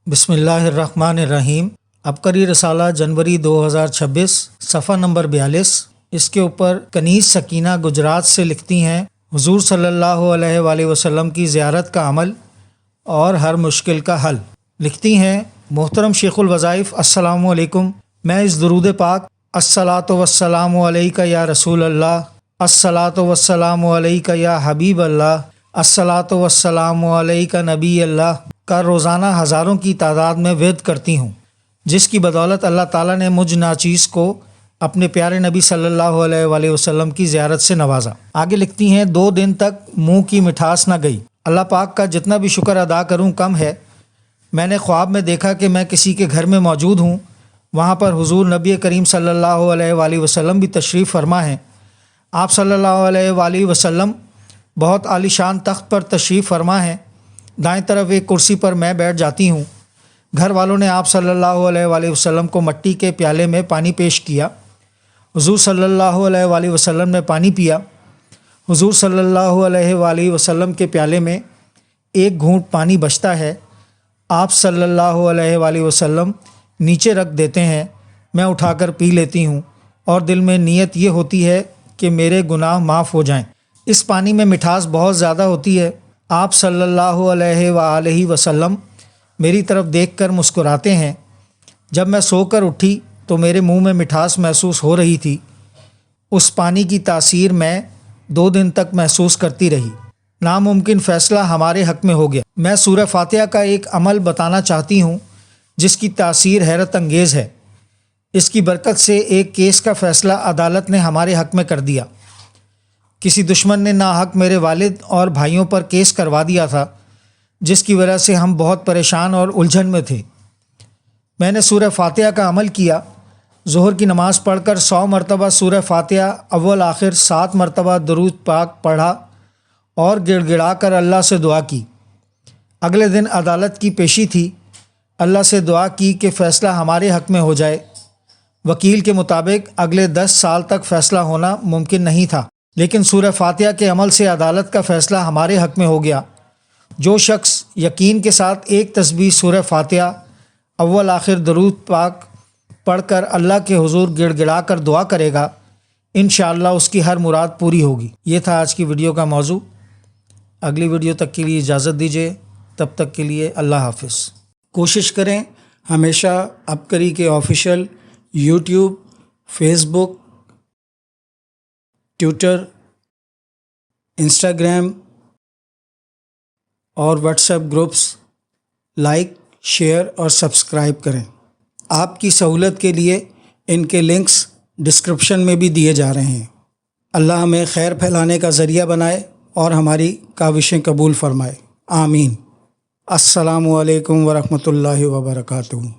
बिस्मिल्लाहिर्रहमानिर्रहीम। अबकरी रसाला जनवरी 2026, सफ़ा नंबर 42। इसके ऊपर कनीज़ सकीना गुजरात से लिखती हैं, हुजूर सल्लल्लाहु अलैहि वसल्लम की ज़ियारत का अमल और हर मुश्किल का हल। लिखती हैं, मोहतरम शेखुल वज़ाइफ़, अस्सलामु अलैकुम। मैं इस दुरूद पाक अस्सलातु वस्सलामु अलैका या रसूल अल्लाह, अस्सलातु वस्सलामु अलैका या हबीब अल्लाह, अस्सलातु वस्सलामु अलैका नबी अल्लाह का रोज़ाना हज़ारों की तादाद में विर्द करती हूँ, जिसकी बदौलत अल्लाह ताला ने मुझ नाचीज़ को अपने प्यारे नबी सल्लल्लाहु अलैहि वसल्लम की ज़ियारत से नवाजा। आगे लिखती हैं, 2 दिन तक मुँह की मिठास न गई। अल्लाह पाक का जितना भी शुक्र अदा करूँ कम है। मैंने ख्वाब में देखा कि मैं किसी के घर में मौजूद हूँ। वहाँ पर हुजूर नबी करीम सल्लल्लाहु अलैहि वसल्लम भी तशरीफ़ फरमा हैं। आप सल्लल्लाहु अलैहि वसल्लम बहुत आलीशान तख्त पर तशरीफ़ फरमा हैं। दाएं तरफ एक कुर्सी पर मैं बैठ जाती हूँ। घर वालों ने आप सल्लल्लाहु अलैहि वसल्लम को मिट्टी के प्याले में पानी पेश किया। हुजूर सल्लल्लाहु अलैहि वसल्लम ने पानी पिया। हुजूर सल्लल्लाहु अलैहि वसल्लम के प्याले में एक घूंट पानी बचता है। आप सल्लल्लाहु अलैहि वसल्लम नीचे रख देते हैं। मैं उठाकर पी लेती हूँ और दिल में नीयत ये होती है कि मेरे गुनाह माफ़ हो जाएं। इस पानी में मिठास बहुत ज़्यादा होती है। आप सल्लल्लाहु अलैहि वसल्लम मेरी तरफ देखकर मुस्कुराते हैं। जब मैं सोकर उठी तो मेरे मुंह में मिठास महसूस हो रही थी। उस पानी की तासीर मैं 2 दिन तक महसूस करती रही। नामुमकिन फ़ैसला हमारे हक़ में हो गया। मैं सूरह फातिहा का एक अमल बताना चाहती हूँ जिसकी तासीर हैरत अंगेज़ है। इसकी बरकत से एक केस का फ़ैसला अदालत ने हमारे हक़ में कर दिया। किसी दुश्मन ने नाहक मेरे वालिद और भाइयों पर केस करवा दिया था, जिसकी वजह से हम बहुत परेशान और उलझन में थे। मैंने सूरह फातिहा का अमल किया। ज़ोहर की नमाज़ पढ़कर 100 मरतबा सूरह फातिहा अव्वल आखिर 7 मरतबा दुरूद पाक पढ़ा और गिड़गिड़ा कर अल्लाह से दुआ की। अगले दिन अदालत की पेशी थी। अल्लाह से दुआ की कि फ़ैसला हमारे हक़ में हो जाए। वकील के मुताबिक अगले 10 साल तक फ़ैसला होना मुमकिन नहीं था, लेकिन सूरह फातिहा के अमल से अदालत का फ़ैसला हमारे हक़ में हो गया। जो शख्स यकीन के साथ एक तस्बीह सूरह फातिहा अव्वल आखिर दुरूद पाक पढ़कर अल्लाह के हुजूर गिड़गिड़ा कर दुआ करेगा, इंशाअल्लाह उसकी हर मुराद पूरी होगी। ये था आज की वीडियो का मौजू। अगली वीडियो तक के लिए इजाज़त दीजिए। तब तक के लिए अल्लाह हाफ़िज़। कोशिश करें हमेशा अबकरी के official YouTube, Facebook, Twitter, Instagram और व्हाट्सएप ग्रुप्स लाइक, शेयर और सब्सक्राइब करें। आपकी सहूलत के लिए इनके लिंक्स डिस्क्रिप्शन में भी दिए जा रहे हैं। अल्लाह हमें खैर फैलाने का ज़रिया बनाए और हमारी काविशें कबूल फरमाए। आमीन। अस्सलामु अलैकुम वरहमतुल्लाहि वबरकातुहू।